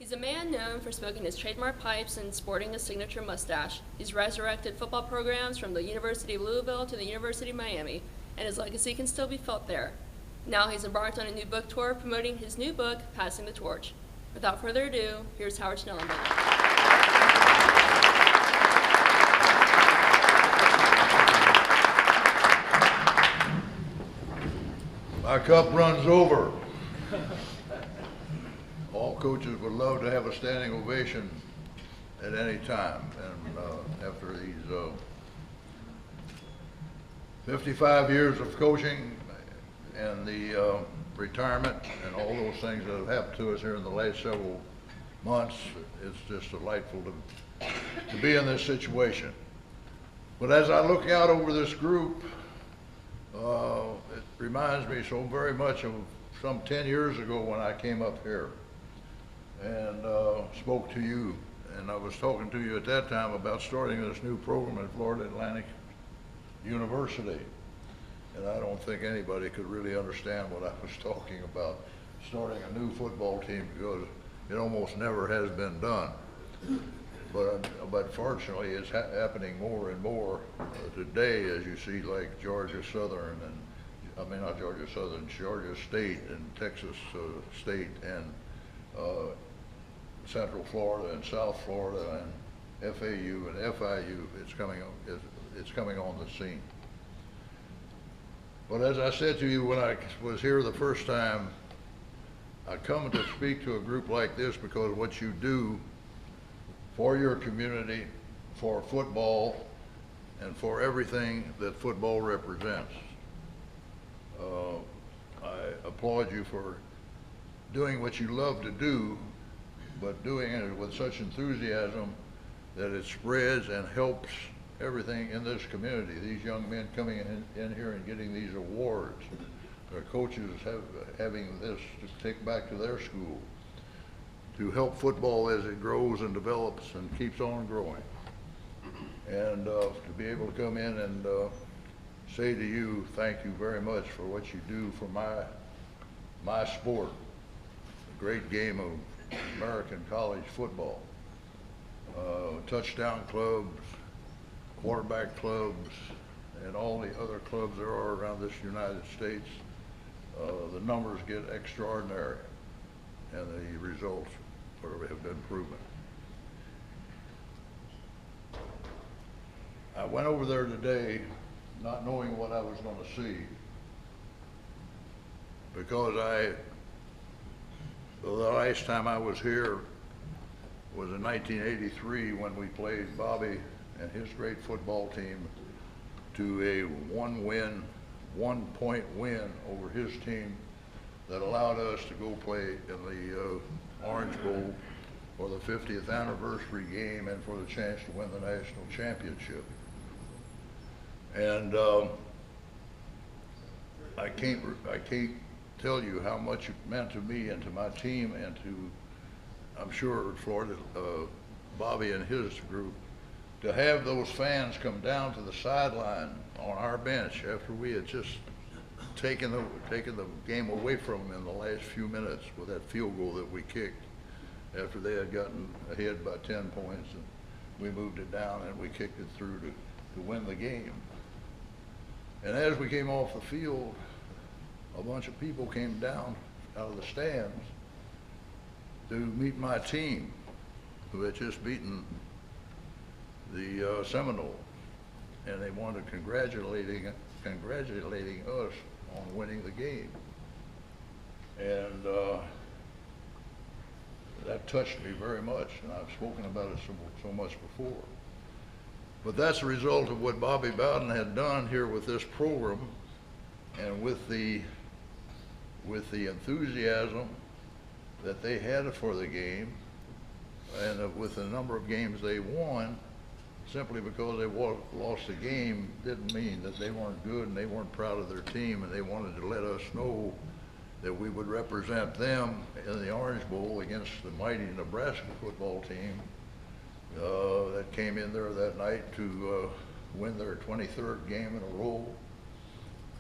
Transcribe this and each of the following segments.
He's a man known for smoking his trademark pipes and sporting a signature mustache. He's resurrected football programs from the University of Louisville to the University of Miami, and his legacy can still be felt there. Now he's embarked on a new book tour promoting his new book, Passing the Torch. Without further ado, here's Howard Schnellenberger. My cup runs over. All coaches would love to have a standing ovation at any time. And after these 55 years of coaching and the retirement and all those things that have happened to us here in the last several months, it's just delightful to be in this situation. But as I look out over this group, it reminds me so very much of some 10 years ago when I came up here and spoke to you. And I was talking to you at that time about starting this new program at Florida Atlantic University. And I don't think anybody could really understand what I was talking about, starting a new football team, because it almost never has been done. But fortunately, it's happening more and more today, as you see, like Georgia Southern not Georgia Southern, Georgia State and Texas State and Central Florida and South Florida and FAU and FIU. It's coming on the scene. But as I said to you when I was here the first time, I come to speak to a group like this because what you do for your community, for football, and for everything that football represents. I applaud you for doing what you love to do, but doing it with such enthusiasm that it spreads and helps everything in this community. These young men coming in here and getting these awards, their coaches having this to take back to their school, to help football as it grows and develops and keeps on growing. And to be able to come in and say to you, thank you very much for what you do for my sport, the great game of American college football. Touchdown clubs, quarterback clubs, and all the other clubs there are around this United States. The numbers get extraordinary, and the results have been proven. I went over there today not knowing what I was going to see, because the last time I was here was in 1983 when we played Bobby and his great football team to a one-point win over his team that allowed us to go play in the Orange Bowl for the 50th anniversary game and for the chance to win the national championship. And I can't tell you how much it meant to me and to my team and to, I'm sure, Florida, Bobby and his group, to have those fans come down to the sideline on our bench after we had just taken the game away from them in the last few minutes with that field goal that we kicked after they had gotten ahead by 10 points, and we moved it down and we kicked it through to win the game. And as we came off the field, a bunch of people came down out of the stands to meet my team, who had just beaten the Seminoles, and they wanted congratulating us on winning the game. And that touched me very much, and I've spoken about it so much before. But that's a result of what Bobby Bowden had done here with this program, and with the enthusiasm that they had for the game, and with the number of games they won. Simply because they lost the game didn't mean that they weren't good and they weren't proud of their team, and they wanted to let us know that we would represent them in the Orange Bowl against the mighty Nebraska football team that came in there that night to win their 23rd game in a row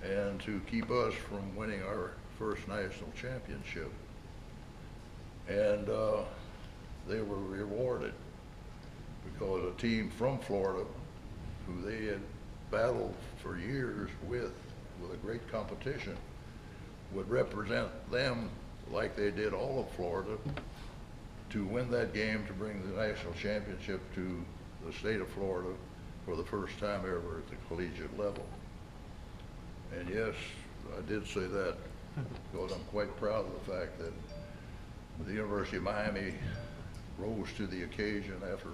and to keep us from winning our first national championship. And they were rewarded because a team from Florida, who they had battled for years with a great competition, would represent them like they did all of Florida to win that game to bring the national championship to the state of Florida for the first time ever at the collegiate level. And yes, I did say that because I'm quite proud of the fact that the University of Miami rose to the occasion after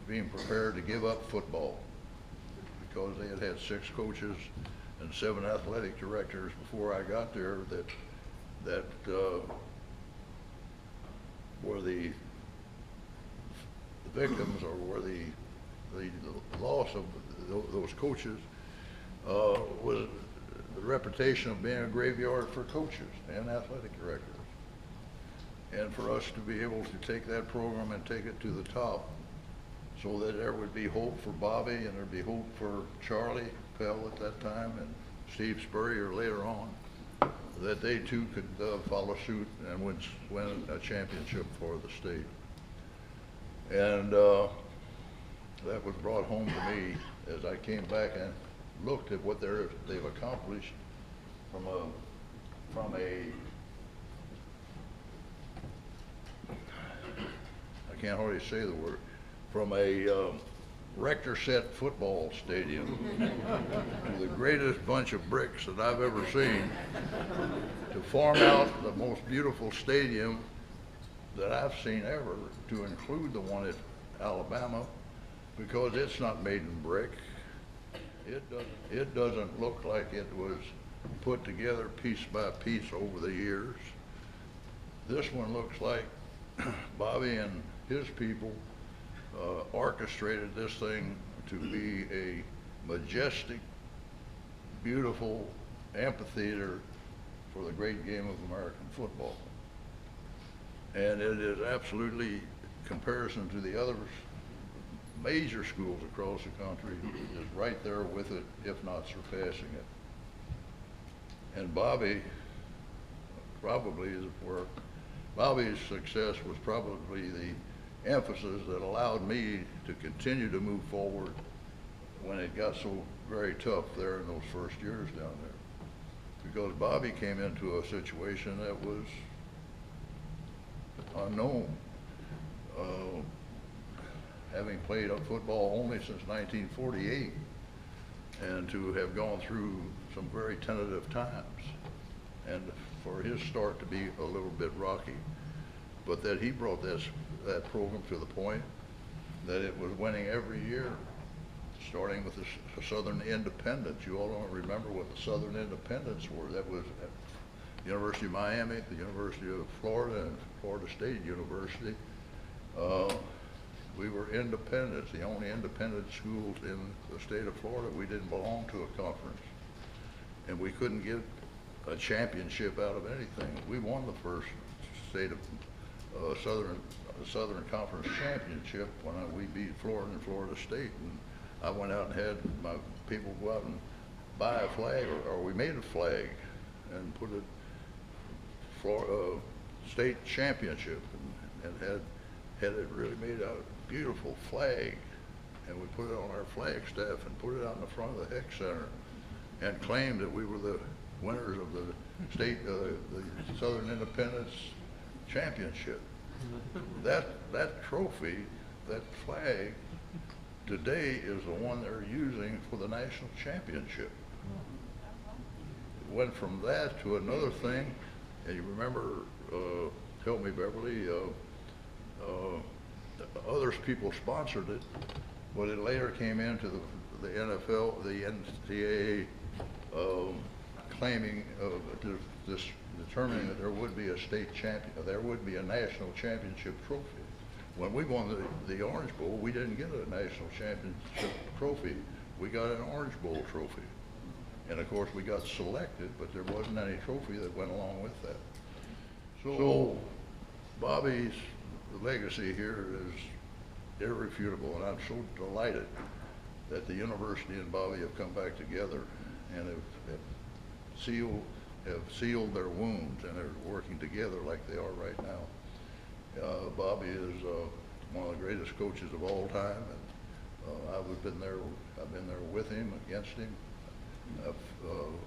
being prepared to give up football, because they had had 6 coaches and 7 athletic directors before I got there that were the victims, or were the loss of those coaches was the reputation of being a graveyard for coaches and athletic directors. And for us to be able to take that program and take it to the top, so that there would be hope for Bobby, and there'd be hope for Charlie Pell at that time, and Steve Spurrier later on, that they too could follow suit and win a championship for the state. And that was brought home to me as I came back and looked at what they've accomplished from a I can't hardly say the word, from a rector set football stadium to the greatest bunch of bricks that I've ever seen, to form out the most beautiful stadium that I've seen ever, to include the one at Alabama, because it's not made in brick. It doesn't look like it was put together piece by piece over the years. This one looks like Bobby and his people orchestrated this thing to be a majestic, beautiful amphitheater for the great game of American football. And it is absolutely, comparison to the other major schools across the country, is right there with it, if not surpassing it. And Bobby probably is where Bobby's success was probably the emphasis that allowed me to continue to move forward when it got so very tough there in those first years down there. Because Bobby came into a situation that was unknown. Having played football only since 1948, and to have gone through some very tentative times, and for his start to be a little bit rocky, but that he brought that program to the point that it was winning every year, starting with the Southern Independents. You all don't remember what the Southern Independents were. That was at the University of Miami, the University of Florida, and Florida State University. We were independents, the only independent schools in the state of Florida. We didn't belong to a conference, and we couldn't get a championship out of anything. We won the first state of Southern Conference championship when we beat Florida and Florida State, and I went out and had my people go out and buy a flag, or we made a flag and put it for state championship, and had it really made a beautiful flag, and we put it on our flag staff and put it out in the front of the Heck Center, and claimed that we were the winners of the state, the Southern Independence Championship. That trophy, that flag, today is the one they're using for the national championship. It went from that to another thing, and you remember, help me, Beverly, others people sponsored it, but it later came into the NFL, the NCAA, claiming determining that there would be a state champion, there would be a national championship trophy. When we won the Orange Bowl, we didn't get a national championship trophy. We got an Orange Bowl trophy. And of course we got selected, but there wasn't any trophy that went along with that. So Bobby's legacy here is irrefutable, and I'm so delighted that the university and Bobby have come back together and have sealed their wounds, and are working together like they are right now. Bobby is one of the greatest coaches of all time, and I've been there with him, against him. I've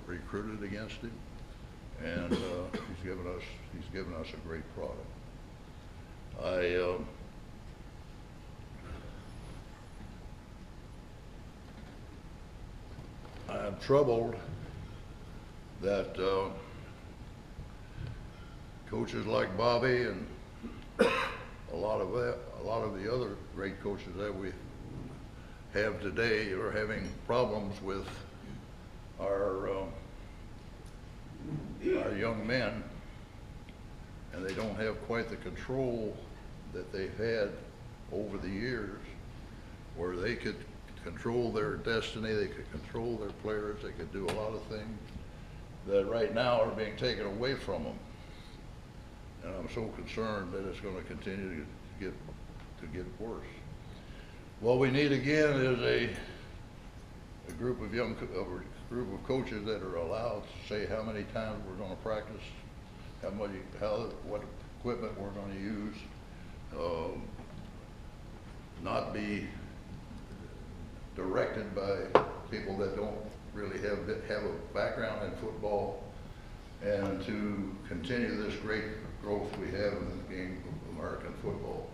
recruited against him, and he's given us a great product. I'm troubled that coaches like Bobby and a lot of the other great coaches that we have today are having problems with our young men, and they don't have quite the control that they've had over the years, where they could control their destiny, they could control their players, they could do a lot of things that right now are being taken away from them. And I'm so concerned that it's going to continue to get worse. What we need again is a group of coaches that are allowed to say how many times we're going to practice, what equipment we're going to use, not be directed by people that don't really have a background in football, and to continue this great growth we have in the game of American football.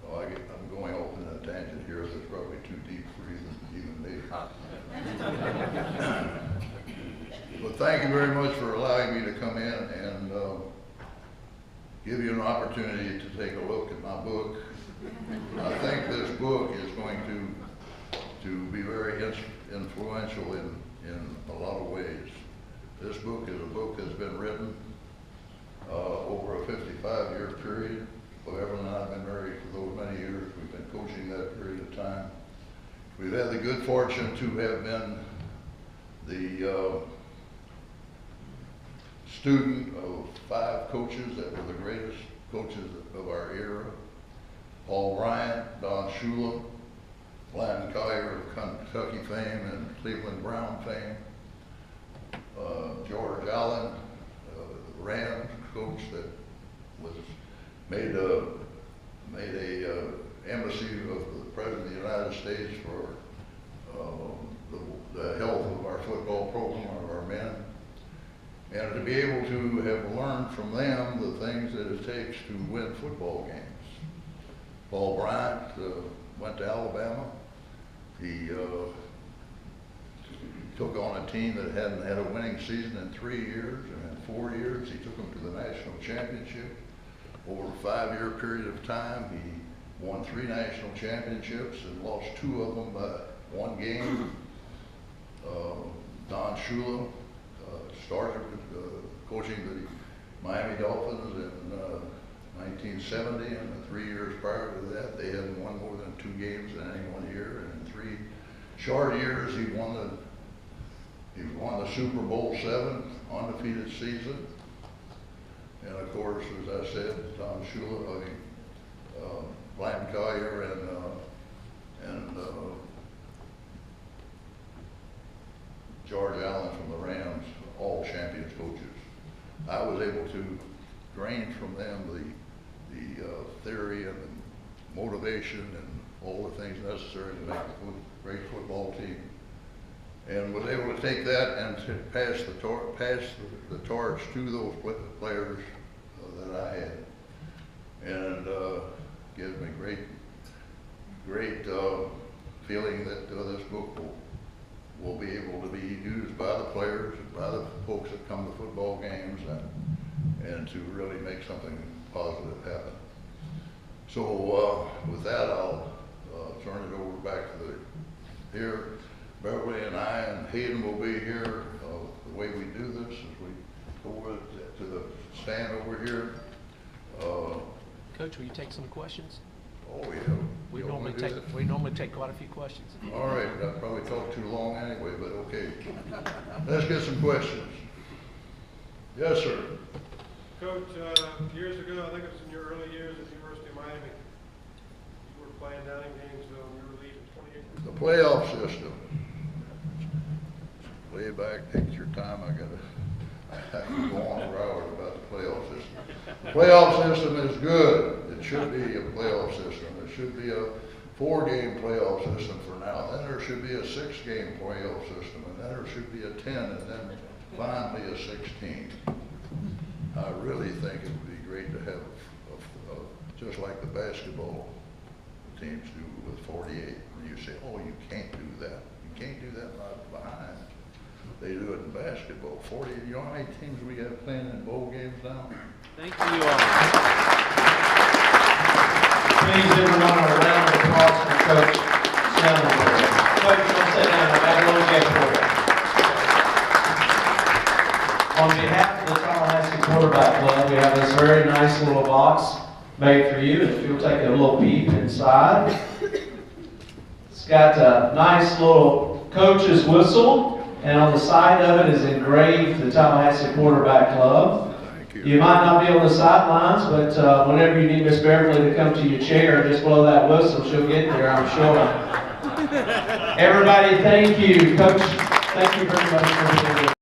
I'm going off in a tangent here that's probably too deep for even me. But thank you very much for allowing me to come in and give you an opportunity to take a look at my book. I think this book is going to be very influential in a lot of ways. This book is a book that's been written over a 55-year period. Evelyn and I have been married for those many years. We've been coaching that period of time. We've had the good fortune to have been the student of 5 coaches that were the greatest coaches of our era: Paul Bryant, Don Shula, Bland Collier of Kentucky fame and Cleveland Brown fame, George Allen, the Rams coach that was made a embassy of the President of the United States for the health of our football program, of our men. And to be able to have learned from them the things that it takes to win football games. Paul Bryant went to Alabama. He took on a team that hadn't had a winning season in 3 years, and in 4 years he took them to the national championship. Over a 5-year period of time, he won 3 national championships and lost 2 of them by 1 game. Don Shula started coaching the Miami Dolphins in 1970, and the 3 years prior to that, they hadn't won more than 2 games in any 1 year. And in 3 short years, he won the Super Bowl 7 undefeated season. And of course, as I said, Don Shula, Bland Collier, and George Allen from the Rams, all champions coaches. I was able to gain from them the theory and the motivation and all the things necessary to make a great football team, and was able to take that and to pass the torch to those players that I had, and gives me great feeling that this book will be able to be used by the players, by the folks that come to football games, and to really make something positive happen. So with that, I'll turn it over back to here. Beverly and I and Hayden will be here. The way we do this is we go over to the stand over here. Coach, will you take some questions? Oh yeah. We normally take quite a few questions. All right, I probably talked too long anyway, but okay. Let's get some questions. Yes, sir. Coach, years ago, I think it was in your early years at the University of Miami, you were playing down in Gainesville and you were leading 28. The playoff system. lay back, take your time. I have to go on for hours about the playoff system. The playoff system is good. It should be a playoff system. It should be a 4-game playoff system for now. Then there should be a 6-game playoff system, and then there should be a 10, and then finally a 16. I really think it would be great to have, just like the basketball teams do with 48. And you say, oh, you can't do that. You can't do that right behind. They do it in basketball. 40, you know how many teams we have playing in bowl games now? Thank you all. Please, everyone, a round of applause for Coach Schnellenberger. Coach, don't sit down. I got a little gift for you. On behalf of the Tallahassee Quarterback Club, we have this very nice little box made for you. If you'll take a little peep inside, it's got a nice little coach's whistle, and on the side of it is engraved the Tallahassee Quarterback Club. You might not be on the sidelines, but whenever you need Miss Beverly to come to your chair, just blow that whistle. She'll get there, I'm sure. Everybody, thank you. Coach, thank you very much for being here.